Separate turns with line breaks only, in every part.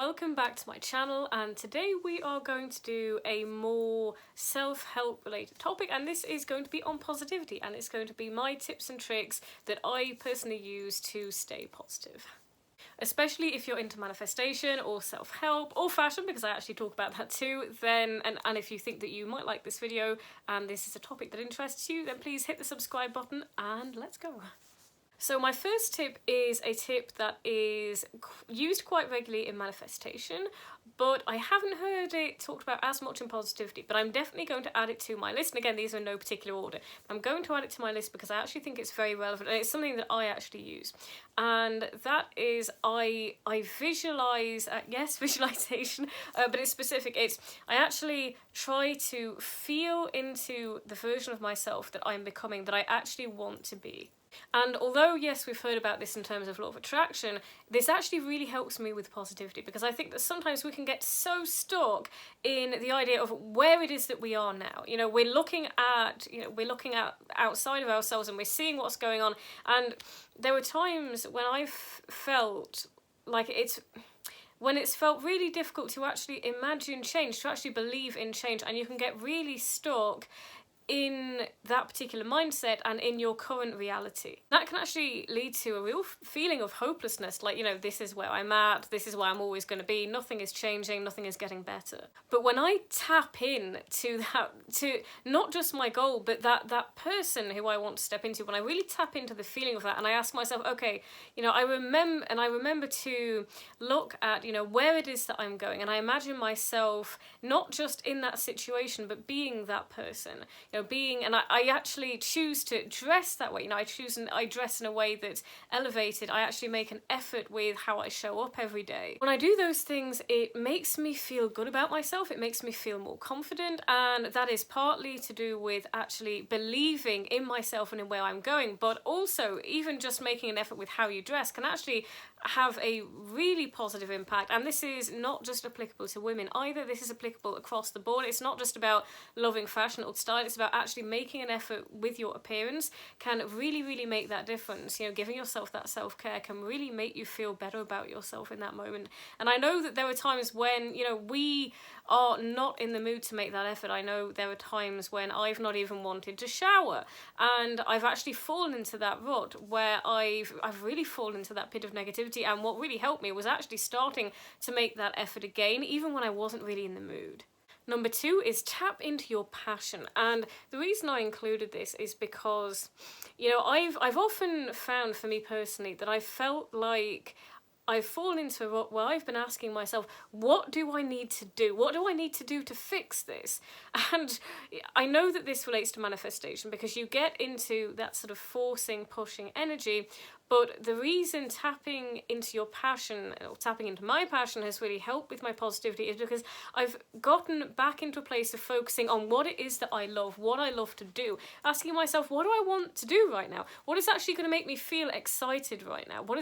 Welcome back to my channel, and today we are going to do a more self-help related topic, and this is going to be on positivity, and it's going to be my tips and tricks that I personally use to stay positive. Especially if you're into manifestation or self-help or fashion, because I actually talk about that too, then and if you think that you might like this video and this is a topic that interests you, then please hit the subscribe button and let's go. So my first tip is a tip that is used quite regularly in manifestation, but I haven't heard it talked about as much in positivity, but I'm definitely going to add it to my list. And again, these are in no particular order. I'm going to add it to my list because I actually think it's very relevant and it's something that I actually use. And that is I visualize, yes, visualization, but it's specific. I actually try to feel into the version of myself that I'm becoming, that I actually want to be. And although, yes, we've heard about this in terms of law of attraction, this actually really helps me with positivity, because I think that sometimes we can get so stuck in the idea of where it is that we are now. You know, we're looking at outside of ourselves and we're seeing what's going on. And there were times when I've felt like when it's felt really difficult to actually imagine change, to actually believe in change, and you can get really stuck in that particular mindset and in your current reality. That can actually lead to a real feeling of hopelessness, like, you know, this is where I'm at, this is where I'm always going to be, nothing is changing, nothing is getting better. But when I tap in to that, to not just my goal, but that person who I want to step into, when I really tap into the feeling of that and I ask myself, okay, you know, I remember to look at, you know, where it is that I'm going, and I imagine myself not just in that situation, but being that person. You know, and I actually choose to dress that way. You know, I dress in a way that's elevated. I actually make an effort with how I show up every day. When I do those things, it makes me feel good about myself. It makes me feel more confident, and that is partly to do with actually believing in myself and in where I'm going, but also even just making an effort with how you dress can actually have a really positive impact. And this is not just applicable to women either. This is applicable across the board. It's not just about loving fashion or style, it's about actually making an effort with your appearance can really make that difference. You know, giving yourself that self-care can really make you feel better about yourself in that moment. And I know that there are times when, you know, we are not in the mood to make that effort. I know there are times when I've not even wanted to shower, and I've actually fallen into that rut where I've really fallen into that pit of negativity. And what really helped me was actually starting to make that effort again, even when I wasn't really in the mood. Number 2 is tap into your passion. And the reason I included this is because, you know, I've often found, for me personally, that I've felt like I've fallen into a rut where I've been asking myself, what do I need to do? What do I need to do to fix this? And I know that this relates to manifestation, because you get into that sort of forcing, pushing energy. But the reason tapping into your passion, or tapping into my passion, has really helped with my positivity is because I've gotten back into a place of focusing on what it is that I love, what I love to do. Asking myself, what do I want to do right now? What is actually going to make me feel excited right now? What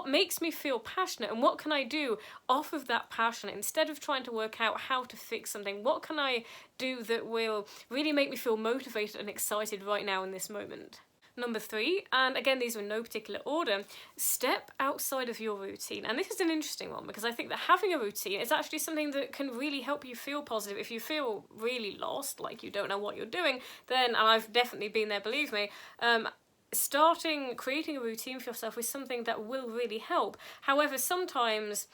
makes me feel passionate? And what can I do off of that passion? Instead of trying to work out how to fix something, what can I do that will really make me feel motivated and excited right now in this moment? Number 3, and again, these are in no particular order, step outside of your routine. And this is an interesting one, because I think that having a routine is actually something that can really help you feel positive. If you feel really lost, like you don't know what you're doing, then, and I've definitely been there, believe me, creating a routine for yourself is something that will really help. However, sometimes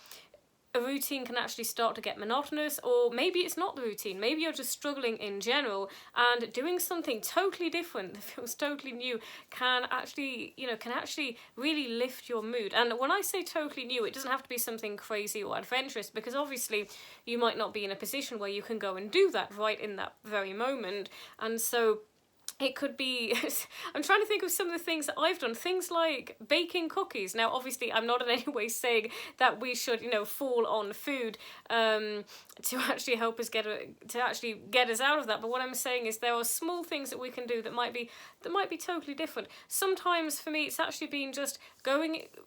a routine can actually start to get monotonous, or maybe it's not the routine. Maybe you're just struggling in general, and doing something totally different that feels totally new can actually really lift your mood. And when I say totally new, it doesn't have to be something crazy or adventurous, because obviously you might not be in a position where you can go and do that right in that very moment. And so it could be, I'm trying to think of some of the things that I've done, things like baking cookies. Now, obviously, I'm not in any way saying that we should, you know, fall on food to actually help us get us out of that. But what I'm saying is there are small things that we can do that might be totally different. Sometimes for me, it's actually been just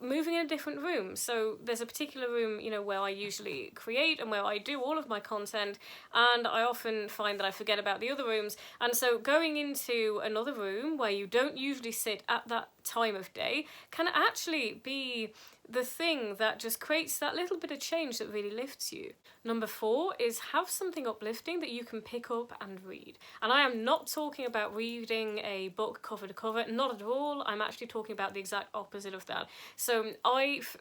moving in a different room. So there's a particular room, you know, where I usually create and where I do all of my content, and I often find that I forget about the other rooms. And so going into another room where you don't usually sit at that time of day can actually be the thing that just creates that little bit of change that really lifts you. Number 4 is have something uplifting that you can pick up and read. And I am not talking about reading a book cover to cover, not at all. I'm actually talking about the exact opposite of that. So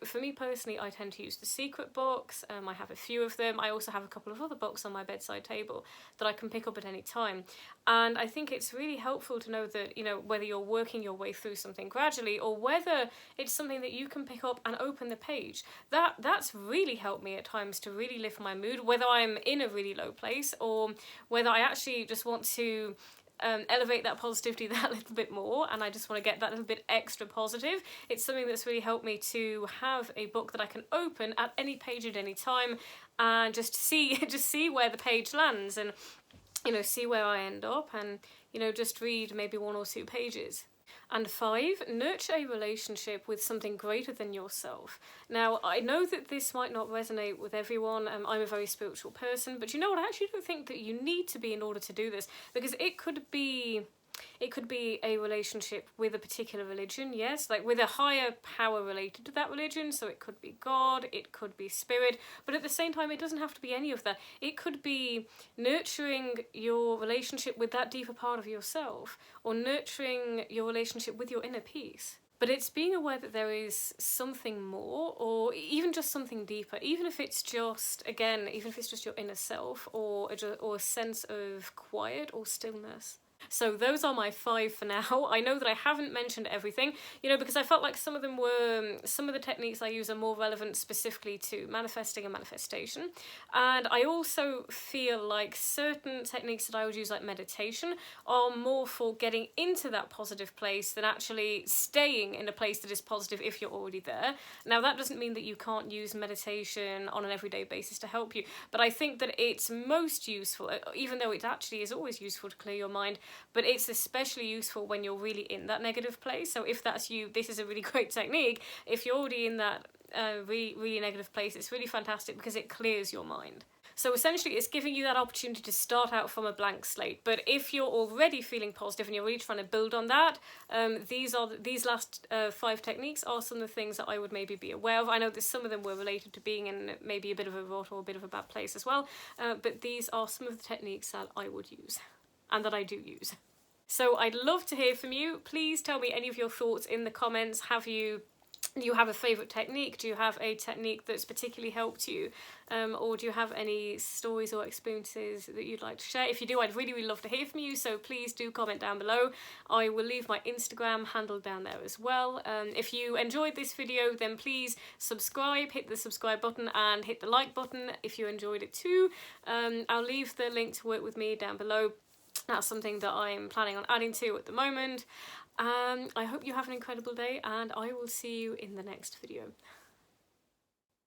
for me personally, I tend to use the secret books. I have a few of them. I also have a couple of other books on my bedside table that I can pick up at any time. And I think it's really helpful to know that, you know, whether you're working your way through something gradually or whether it's something that you can pick up and open the page. That's really helped me at times to really lift my mood, whether I'm in a really low place or whether I actually just want to elevate that positivity that little bit more, and I just want to get that little bit extra positive. It's something that's really helped me to have a book that I can open at any page at any time and just see where the page lands, and you know, see where I end up, and you know, just read maybe 1 or 2 pages. And 5, nurture a relationship with something greater than yourself. Now, I know that this might not resonate with everyone. I'm a very spiritual person, but you know what? I actually don't think that you need to be in order to do this, because it could be a relationship with a particular religion, yes, like with a higher power related to that religion. So it could be God, it could be spirit, but at the same time, it doesn't have to be any of that. It could be nurturing your relationship with that deeper part of yourself, or nurturing your relationship with your inner peace. But it's being aware that there is something more, or even just something deeper, even if it's just your inner self, or a sense of quiet or stillness. So those are my 5 for now. I know that I haven't mentioned everything, you know, because I felt like some of the techniques I use are more relevant specifically to manifesting and manifestation. And I also feel like certain techniques that I would use, like meditation, are more for getting into that positive place than actually staying in a place that is positive if you're already there. Now, that doesn't mean that you can't use meditation on an everyday basis to help you, but I think that it's most useful, even though it actually is always useful to clear your mind, but it's especially useful when you're really in that negative place. So if that's you, this is a really great technique. If you're already in that really negative place, it's really fantastic because it clears your mind. So essentially, it's giving you that opportunity to start out from a blank slate. But if you're already feeling positive and you're really trying to build on that, these last 5 techniques are some of the things that I would maybe be aware of. I know that some of them were related to being in maybe a bit of a rut or a bit of a bad place as well, but these are some of the techniques that I would use and that I do use. So I'd love to hear from you. Please tell me any of your thoughts in the comments. Do you have a favourite technique? Do you have a technique that's particularly helped you? Or do you have any stories or experiences that you'd like to share? If you do, I'd really, really love to hear from you, so please do comment down below. I will leave my Instagram handle down there as well. If you enjoyed this video, then please subscribe, hit the subscribe button and hit the like button if you enjoyed it too. I'll leave the link to work with me down below. That's something that I'm planning on adding to at the moment. I hope you have an incredible day, and I will see you in the next video.